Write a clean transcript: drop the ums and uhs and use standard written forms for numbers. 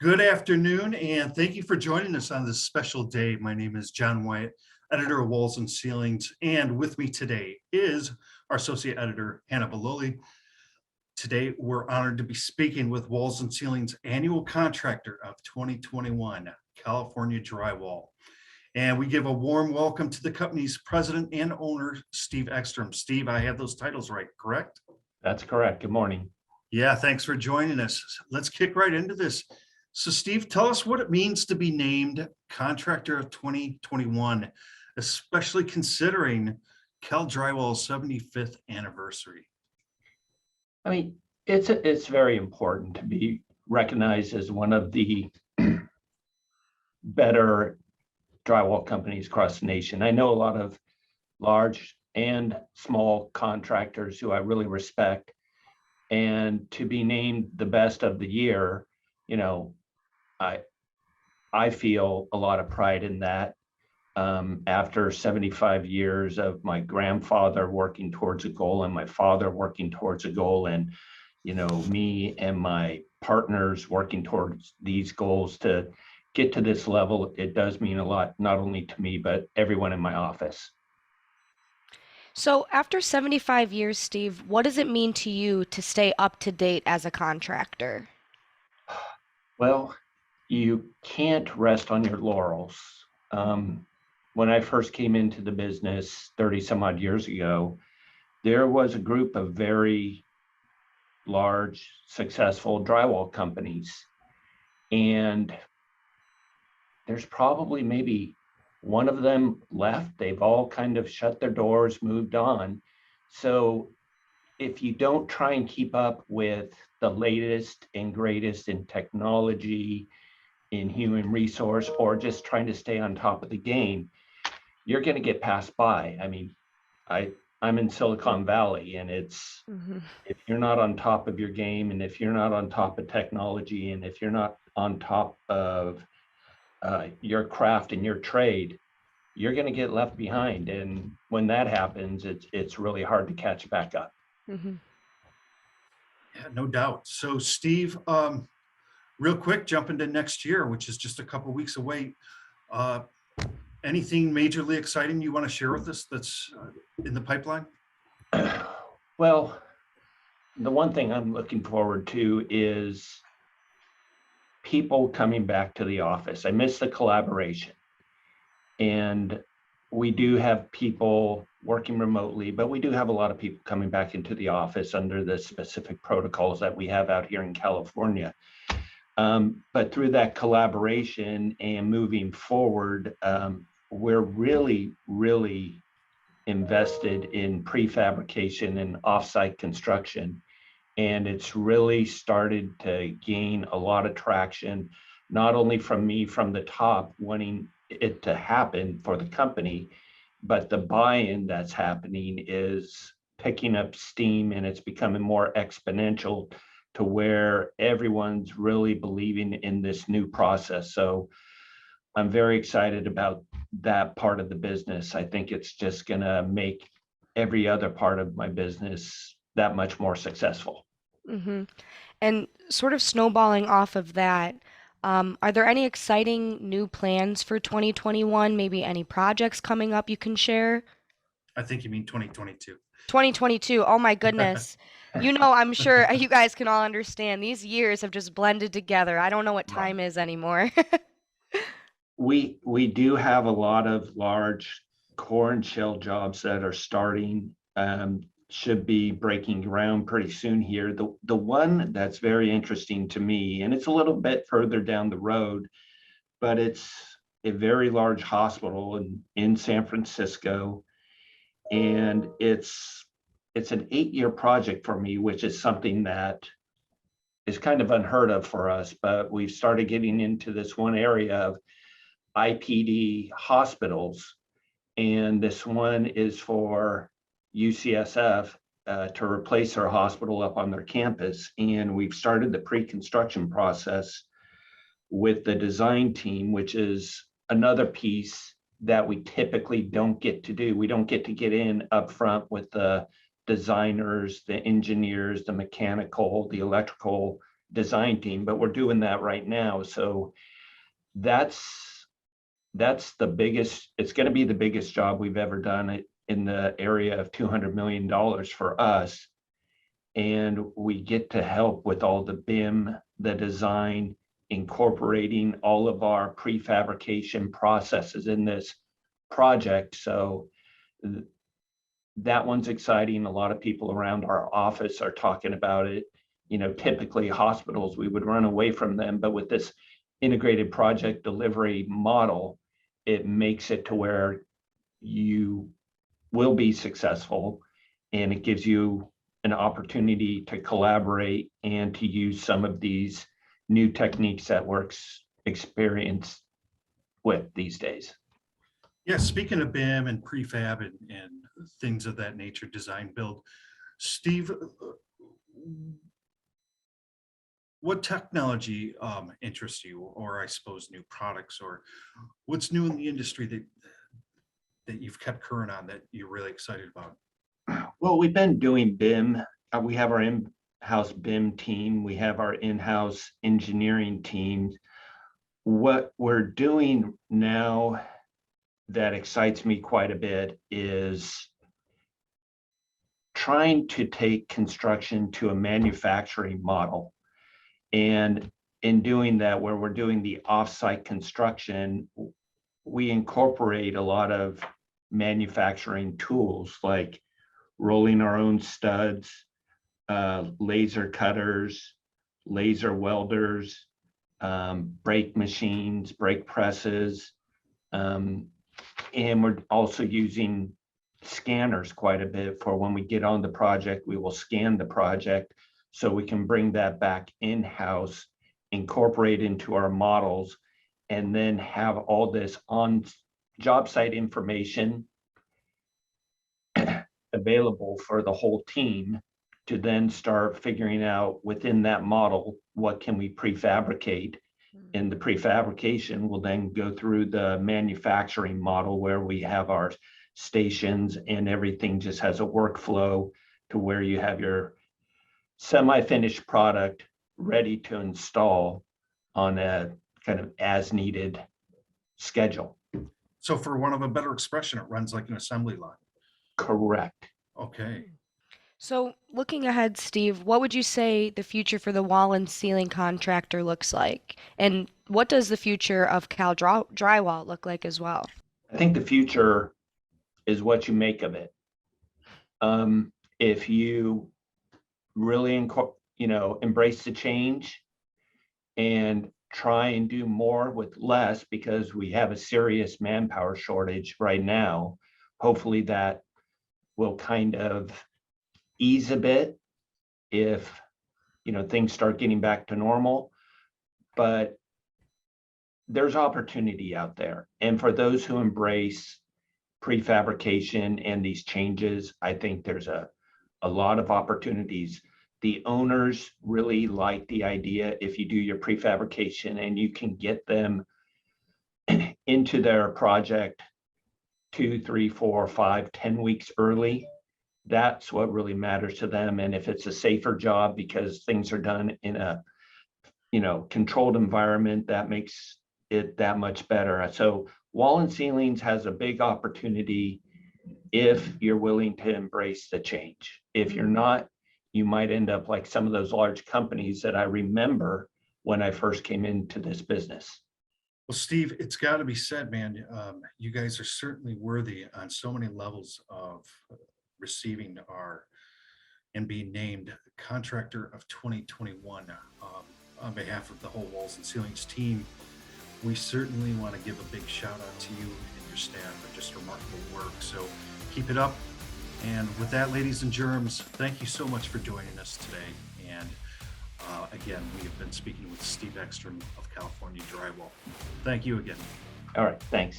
Good afternoon, and thank you for joining us on this special day. My name is John Wyatt, editor of Walls and Ceilings, and with me today is our associate editor, Hannah Baloli. Today, we're honored to be speaking with Walls and Ceilings annual contractor of 2021, California Drywall. And we give a warm welcome to the company's president and owner, Steve Ekstrom. Steve, I have those titles right, correct? That's correct. Good morning. Yeah, thanks for joining us. Let's kick right into this. So Steve, tell us what it means to be named Contractor of 2021, especially considering Cal Drywall's 75th anniversary. I mean, it's very important to be recognized as one of the better drywall companies across the nation. I know a lot of large and small contractors who I really respect, and to be named the best of the year, you know, I feel a lot of pride in that. After 75 years of my grandfather working towards a goal and my father working towards a goal, and me and my partners working towards these goals to get to this level, it does mean a lot, not only to me, but everyone in my office. So after 75 years, Steve, what does it mean to you to stay up to date as a contractor? Well, you can't rest on your laurels. When I first came into the business 30 some odd years ago, there was a group of very large, successful drywall companies. And there's probably maybe one of them left. They've all kind of shut their doors, moved on. So if you don't try and keep up with the latest and greatest in technology, in human resource, or just trying to stay on top of the game, you're going to get passed by. I mean, I'm in Silicon Valley, and it's if you're not on top of your game, and if you're not on top of technology, and if you're not on top of your craft and your trade, you're going to get left behind. And when that happens, it's really hard to catch back up. Yeah, no doubt. So Steve, real quick, jump into next year, which is just a couple weeks away. Anything majorly exciting you want to share with us that's in the pipeline? Well, the one thing I'm looking forward to is people coming back to the office. I miss the collaboration. And we do have people working remotely, but we do have a lot of people coming back into the office under the specific protocols that we have out here in California. But through that collaboration and moving forward, we're really, really invested in prefabrication and offsite construction. And it's really started to gain a lot of traction, not only from me from the top wanting it to happen for the company, but the buy-in that's happening is picking up steam, and it's becoming more exponential to where everyone's really believing in this new process. So I'm very excited about that part of the business. I think it's just going to make every other part of my business that much more successful. And sort of snowballing off of that, are there any exciting new plans for 2021? Maybe any projects coming up you can share? I think you mean 2022. 2022. Oh my goodness. I'm sure you guys can all understand these years have just blended together. I don't know what time is anymore. We do have a lot of large core and shell jobs that are starting, should be breaking ground pretty soon here. The one that's very interesting to me, and it's a little bit further down the road, but it's a very large hospital in San Francisco. And it's an 8-year project for me, which is something that is kind of unheard of for us, but we've started getting into this one area of IPD hospitals. And this one is for UCSF to replace their hospital up on their campus. And we've started the pre-construction process with the design team, which is another piece that we typically don't get to do. We don't get to get in up front with the designers, the engineers, the mechanical, the electrical, design team, but we're doing that right now. So that's the biggest, it's going to be the biggest job we've ever done in the area of $200 million for us. And we get to help with all the BIM, the design, incorporating all of our prefabrication processes in this project. So that one's exciting. A lot of people around our office are talking about it. You know, typically hospitals, we would run away from them, but with this integrated project delivery model, it makes it to where you will be successful, and it gives you an opportunity to collaborate and to use some of these new techniques that we're experienced with these days. Yeah, speaking of BIM and prefab and things of that nature, design build, Steve, what technology interests you, or I suppose new products, or what's new in the industry that you've kept current on that you're really excited about? Well, we've been doing BIM. We have our in-house BIM team. We have our in-house engineering teams. What we're doing now that excites me quite a bit is trying to take construction to a manufacturing model. And in doing that, where we're doing the off-site construction, we incorporate a lot of manufacturing tools like rolling our own studs, laser cutters, laser welders, brake machines, brake presses. And we're also using scanners quite a bit for when we get on the project, we will scan the project so we can bring that back in-house, incorporate into our models, and then have all this on job site information available for the whole team to then start figuring out within that model, what can we prefabricate? And the prefabrication will then go through the manufacturing model where we have our stations and everything just has a workflow to where you have your semi-finished product ready to install on a kind of as needed schedule. So for one of a better expression, it runs like an assembly line. Correct. Okay. So, looking ahead, Steve, what would you say the future for the wall and ceiling contractor looks like? And what does the future of Drywall look like as well? I think the future is what you make of it. If you really embrace the change and try and do more with less, because we have a serious manpower shortage right now, hopefully that will kind of ease a bit if things start getting back to normal. But there's opportunity out there, and for those who embrace prefabrication and these changes, I think there's a lot of opportunities. The owners really like the idea if you do your prefabrication and you can get them into their project 2, 3, 4, 5, 10 weeks early. That's what really matters to them. And if it's a safer job because things are done in a controlled environment, that makes it that much better. So Wall and Ceilings has a big opportunity if you're willing to embrace the change. If you're not, you might end up like some of those large companies that I remember when I first came into this business. Well, Steve, it's got to be said, man, you guys are certainly worthy on so many levels of receiving and being named Contractor of 2021 on behalf of the whole Walls and Ceilings team. We certainly want to give a big shout out to you and your staff for just remarkable work. So keep it up. And with that, ladies and germs, thank you so much for joining us today. And again, we have been speaking with Steve Ekstrom of California Drywall. Thank you again. All right, thanks.